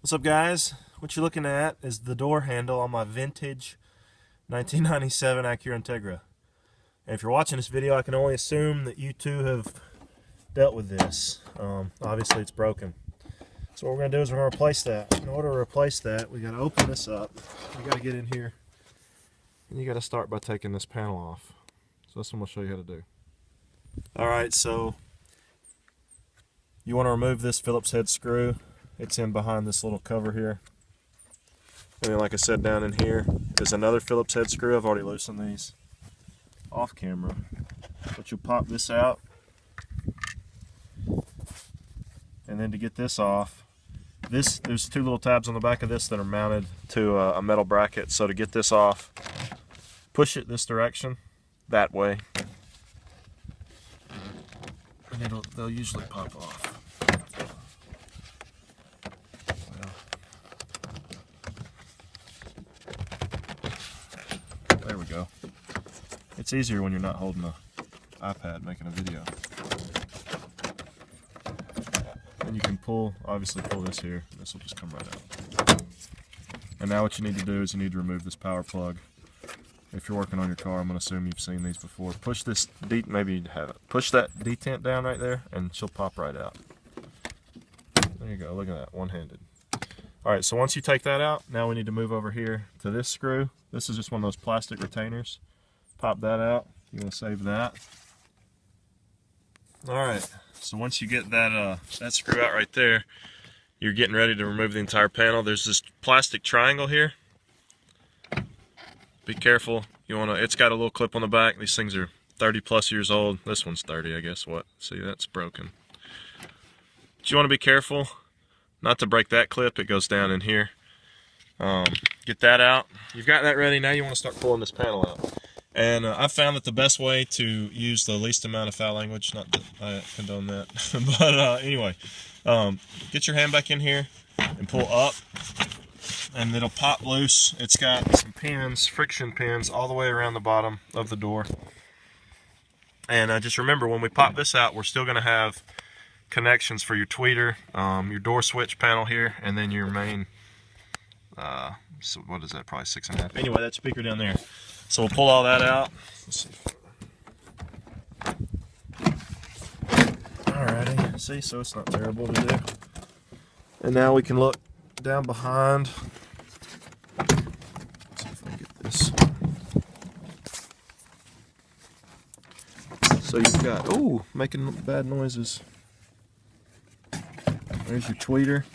What's up, guys? What you're looking at is the door handle on my vintage 1997 Acura Integra. And if you're watching this video, I can only assume that you two have dealt with this. Obviously it's broken. So what we're going to do is we're going to replace that. In order to replace that, we got to open this up. You got to get in here. And you got to start by taking this panel off. So that's what I'm going to show you how to do. Alright, so you want to remove this Phillips head screw. It's in behind this little cover here. And then, like I said, down in here is another Phillips head screw. I've already loosened these off camera. But you'll pop this out. And then to get this off, there's two little tabs on the back of this that are mounted to a metal bracket. So to get this off, push it this direction, that way. And they'll usually pop off. There we go. It's easier when you're not holding an iPad making a video. And you can obviously pull this here. This will just come right out. And now what you need to do is you need to remove this power plug. If you're working on your car, I'm going to assume you've seen these before. Push this, maybe you have it. Push that detent down right there and she'll pop right out. There you go, look at that, one-handed. Alright, so once you take that out, now we need to move over here to this screw. This is just one of those plastic retainers. Pop that out. You want to save that. Alright, so once you get that screw out right there, you're getting ready to remove the entire panel. There's this plastic triangle here. Be careful. It's got a little clip on the back. These things are 30 plus years old. This one's 30, I guess. What? See, that's broken. But you want to be careful not to break that clip. It goes down in here. Get that out. You've got that ready. Now you want to start pulling this panel out. And I've found that the best way to use the least amount of foul language, not that I condone that, but anyway, get your hand back in here and pull up, and it'll pop loose. It's got some pins, friction pins, all the way around the bottom of the door. And just remember, when we pop this out, we're still going to have connections for your tweeter, your door switch panel here, and then your main, so what is that, probably 6.5. Anyway, that speaker down there. So we'll pull all that out. Let's see. Alrighty, see, so it's not terrible to do. And now we can look down behind. Let's see if I can get this. So you've got, ooh, making bad noises. There's your tweeter.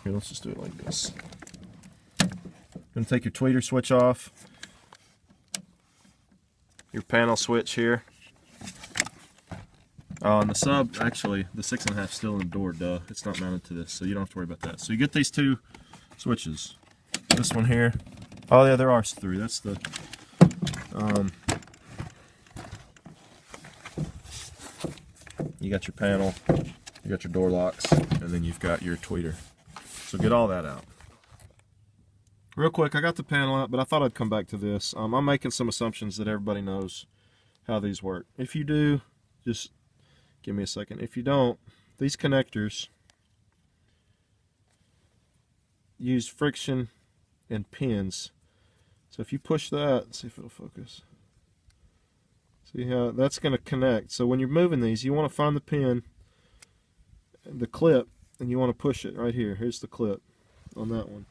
Here, let's just do it like this. Gonna take your tweeter switch off. Your panel switch here. Oh, and the sub, actually, the 6.5 is still in the door, duh. It's not mounted to this, so you don't have to worry about that. So you get these two switches. This one here. Oh yeah, there are three. That's the, you got your panel, you got your door locks, and then you've got your tweeter. So get all that out. Real quick, I got the panel out, but I thought I'd come back to this. I'm making some assumptions that everybody knows how these work. If you do, just give me a second. If you don't, these connectors use friction and pins. So if you push that, let's see if it'll focus. See how that's going to connect. So when you're moving these, you want to find the pin, the clip, and you want to push it right here. Here's the clip on that one.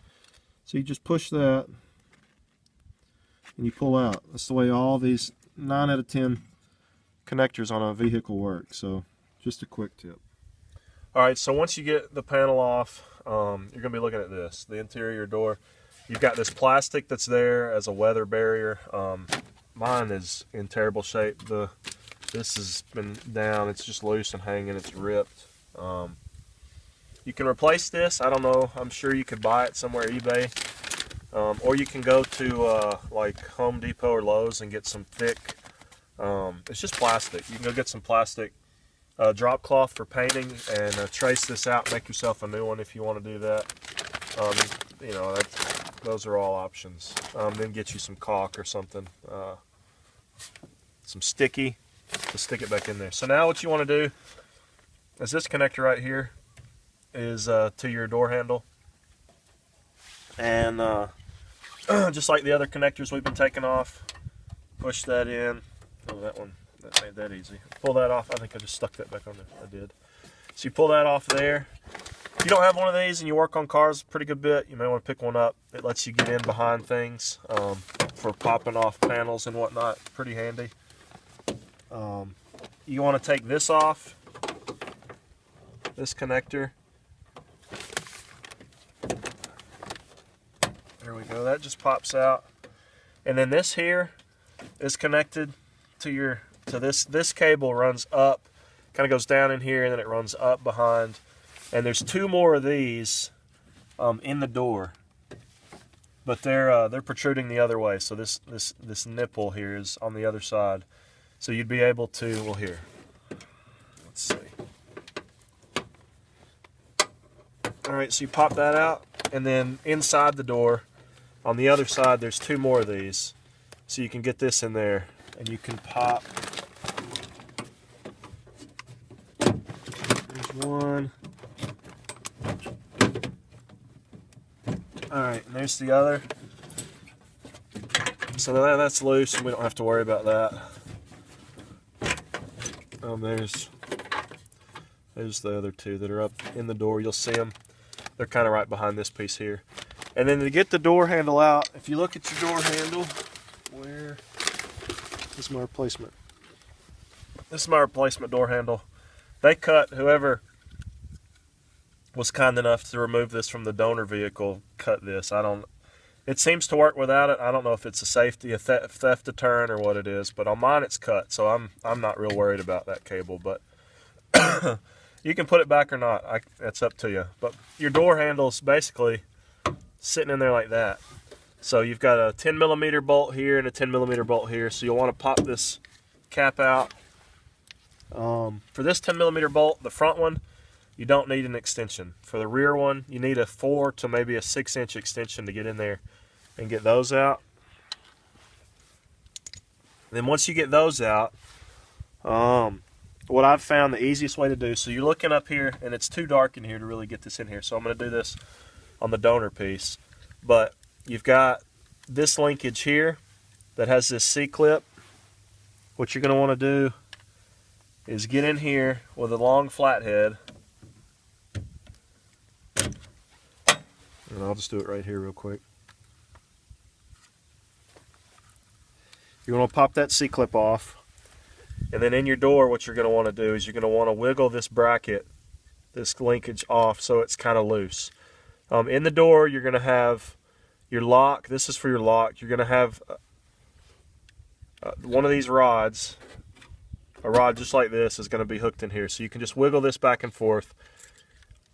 So you just push that and you pull out. That's the way all these 9 out of 10 connectors on a vehicle work. So just a quick tip. Alright, so once you get the panel off, you're going to be looking at this, the interior door. You've got this plastic that's there as a weather barrier. Mine is in terrible shape. This has been down, it's just loose and hanging, it's ripped. You can replace this. I don't know. I'm sure you could buy it somewhere, eBay, or you can go to like Home Depot or Lowe's and get some thick. It's just plastic. You can go get some plastic drop cloth for painting and trace this out. Make yourself a new one if you want to do that. You know, those are all options. Then get you some caulk or something, some sticky to stick it back in there. So now what you want to do is this connector right here is to your door handle. And just like the other connectors we've been taking off, push that in. Oh, that made that easy. Pull that off. I think I just stuck that back on there. I did. So you pull that off there. If you don't have one of these and you work on cars a pretty good bit, you may want to pick one up. It lets you get in behind things for popping off panels and whatnot. Pretty handy. You want to take this off, this connector. There we go. That just pops out. And then this here is connected to this cable runs up, kind of goes down in here, and then it runs up behind. And there's two more of these in the door, but they're protruding the other way. So this nipple here is on the other side. So you'd be able to, well, here, let's see. All right, so you pop that out, and then inside the door, on the other side, there's two more of these. So you can get this in there, and you can pop. There's one. All right, and there's the other. So that's loose, and we don't have to worry about that. There's the other two that are up in the door. You'll see them. They're kind of right behind this piece here. And then to get the door handle out, if you look at your door handle, where is my replacement? This is my replacement door handle. They cut, whoever was kind enough to remove this from the donor vehicle, cut this. It seems to work without it. I don't know if it's a safety, a theft deterrent, or what it is, but on mine it's cut, so I'm not real worried about that cable. But you can put it back or not. That's up to you. But your door handle's basically sitting in there like that. So you've got a 10 millimeter bolt here and a 10 millimeter bolt here. So you'll want to pop this cap out. For this 10 millimeter bolt, the front one, you don't need an extension. For the rear one, you need a 4 to maybe a 6-inch extension to get in there and get those out. Then once you get those out, what I've found the easiest way to do, so you're looking up here and it's too dark in here to really get this in here. So I'm going to do this on the donor piece. But you've got this linkage here that has this C-clip. What you're going to want to do is get in here with a long flathead. And I'll just do it right here real quick. You're going to pop that C-clip off. And then in your door, what you're going to want to do is you're going to want to wiggle this bracket, this linkage off, so it's kind of loose. In the door, you're going to have your lock. This is for your lock. You're going to have one of these rods. A rod just like this is going to be hooked in here. So you can just wiggle this back and forth.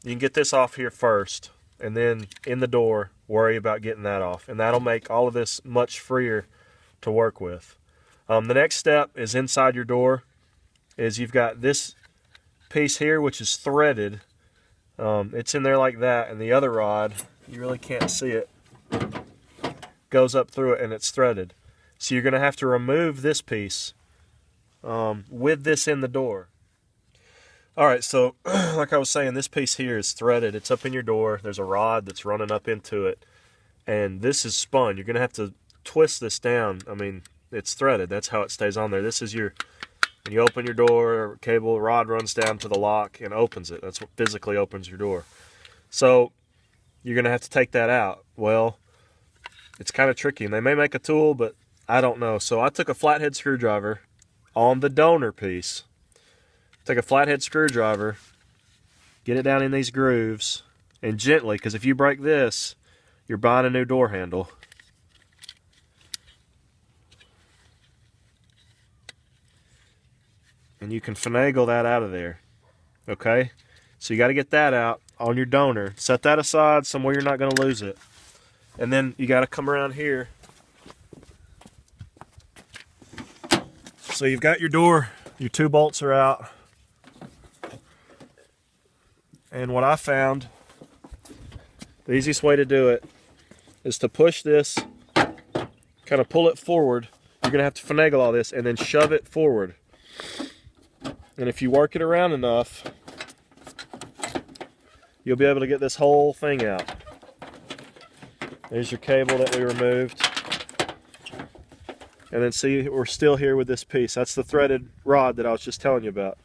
You can get this off here first. And then in the door, worry about getting that off. And that'll make all of this much freer to work with. The next step is inside your door. Is you've got this piece here, which is threaded. It's in there like that. And the other rod, you really can't see it, goes up through it and it's threaded. So you're going to have to remove this piece with this in the door. Alright, so like I was saying, this piece here is threaded. It's up in your door. There's a rod that's running up into it. And this is spun. You're going to have to twist this down. I mean, it's threaded. That's how it stays on there. This is your, when you open your door, cable, rod runs down to the lock and opens it. That's what physically opens your door. So you're going to have to take that out. Well, it's kind of tricky. And they may make a tool, but I don't know. So I took a flathead screwdriver on the donor piece. Take a flathead screwdriver, get it down in these grooves, and gently, because if you break this, you're buying a new door handle. And you can finagle that out of there. Okay? So you got to get that out on your donor. Set that aside somewhere you're not going to lose it. And then you got to come around here. So you've got your door, your two bolts are out. And what I found, the easiest way to do it is to push this, kind of pull it forward. You're going to have to finagle all this and then shove it forward. And if you work it around enough, you'll be able to get this whole thing out. There's your cable that we removed. And then see, we're still here with this piece. That's the threaded rod that I was just telling you about.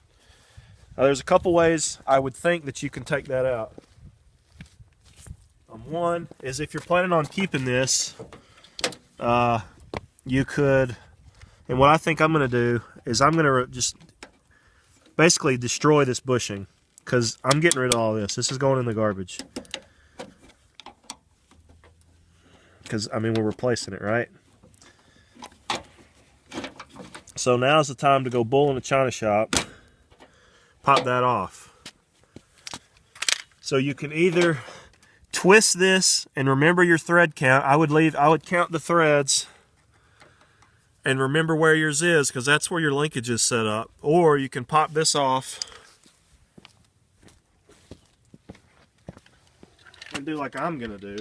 Now, there's a couple ways I would think that you can take that out. One is if you're planning on keeping this, you could, and what I think I'm going to do is I'm going to just basically destroy this bushing, because I'm getting rid of all this. This is going in the garbage. Because, I mean, we're replacing it, right? So now's the time to go bull in a china shop, pop that off. So you can either twist this and remember your thread count. I would count the threads and remember where yours is, because that's where your linkage is set up. Or you can pop this off and do like I'm gonna do.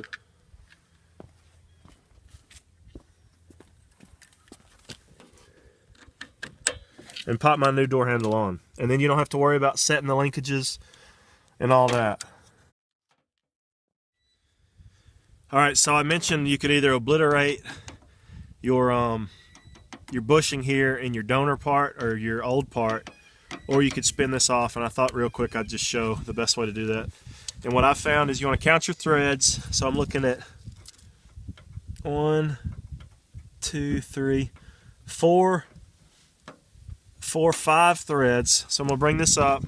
And pop my new door handle on. And then you don't have to worry about setting the linkages and all that. Alright, so I mentioned you could either obliterate your bushing here in your donor part or your old part, or you could spin this off, and I thought real quick I'd just show the best way to do that. And what I found is you want to count your threads. So I'm looking at 1, 2, 3, 4, 5 threads. So I'm going to bring this up.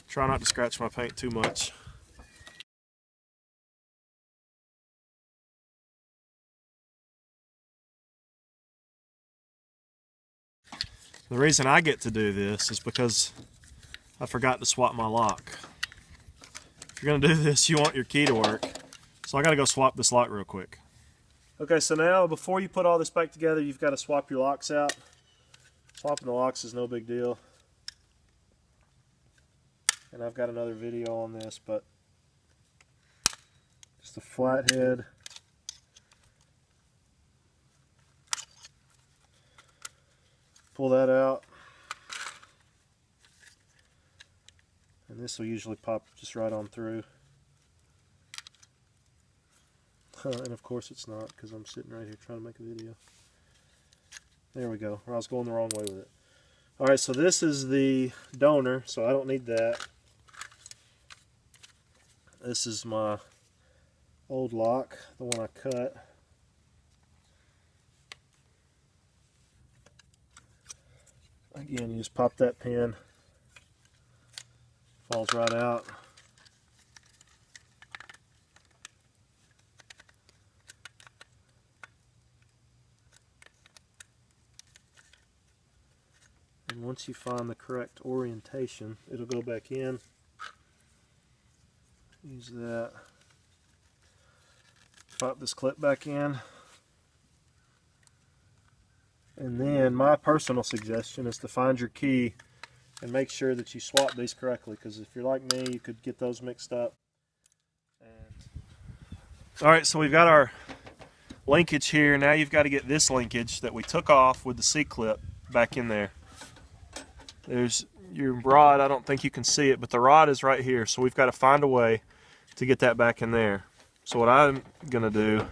Try not to scratch my paint too much. The reason I get to do this is because I forgot to swap my lock. If you're going to do this, you want your key to work. So I got to go swap this lock real quick. Okay, so now before you put all this back together, you've got to swap your locks out. Swapping the locks is no big deal. And I've got another video on this, but just a flathead. Pull that out. And this will usually pop just right on through. And of course it's not, because I'm sitting right here trying to make a video. There we go. Or I was going the wrong way with it. Alright, so this is the donor, so I don't need that. This is my old lock, the one I cut. Again, you just pop that pin. Falls right out. And once you find the correct orientation, it'll go back in. Use that. Pop this clip back in. And then my personal suggestion is to find your key and make sure that you swap these correctly, because if you're like me, you could get those mixed up. Alright, so we've got our linkage here. Now you've got to get this linkage that we took off with the C-clip back in there. There's your rod. I don't think you can see it, but the rod is right here, so we've got to find a way to get that back in there. So what I'm going to do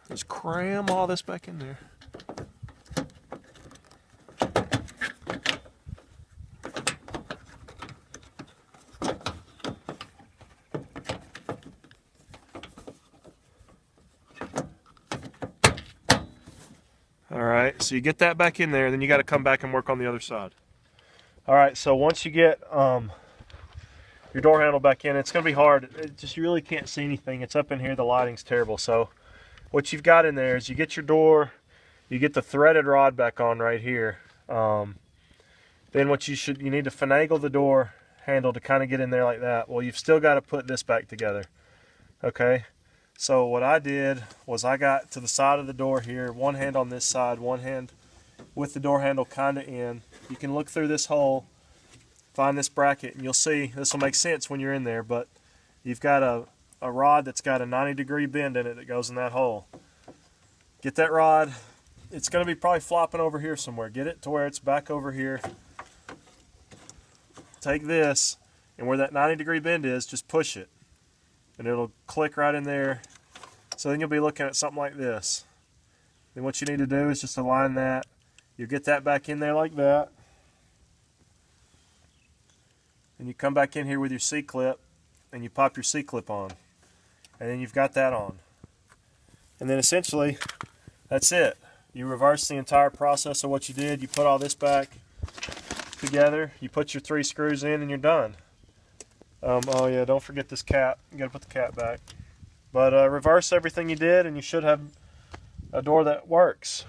is cram all this back in there. Alright, so you get that back in there, then you got to come back and work on the other side. Alright, so once you get your door handle back in, it's going to be hard. You really can't see anything. It's up in here, the lighting's terrible. So what you've got in there is you get your door, you get the threaded rod back on right here. Then what you need to finagle the door handle to kind of get in there like that. Well, you've still got to put this back together. Okay, so what I did was I got to the side of the door here, one hand on this side, one hand with the door handle kind of in. You can look through this hole, find this bracket, and you'll see this will make sense when you're in there, but you've got a rod that's got a 90-degree bend in it that goes in that hole. Get that rod, it's going to be probably flopping over here somewhere. Get it to where it's back over here. Take this, and where that 90-degree bend is, just push it. And it'll click right in there. So then you'll be looking at something like this. Then what you need to do is just align that. You get that back in there like that. And you come back in here with your C-clip, and you pop your C-clip on. And then you've got that on. And then essentially, that's it. You reverse the entire process of what you did. You put all this back together. You put your 3 screws in, and you're done. Oh yeah, don't forget this cap. You gotta put the cap back. But reverse everything you did, and you should have a door that works.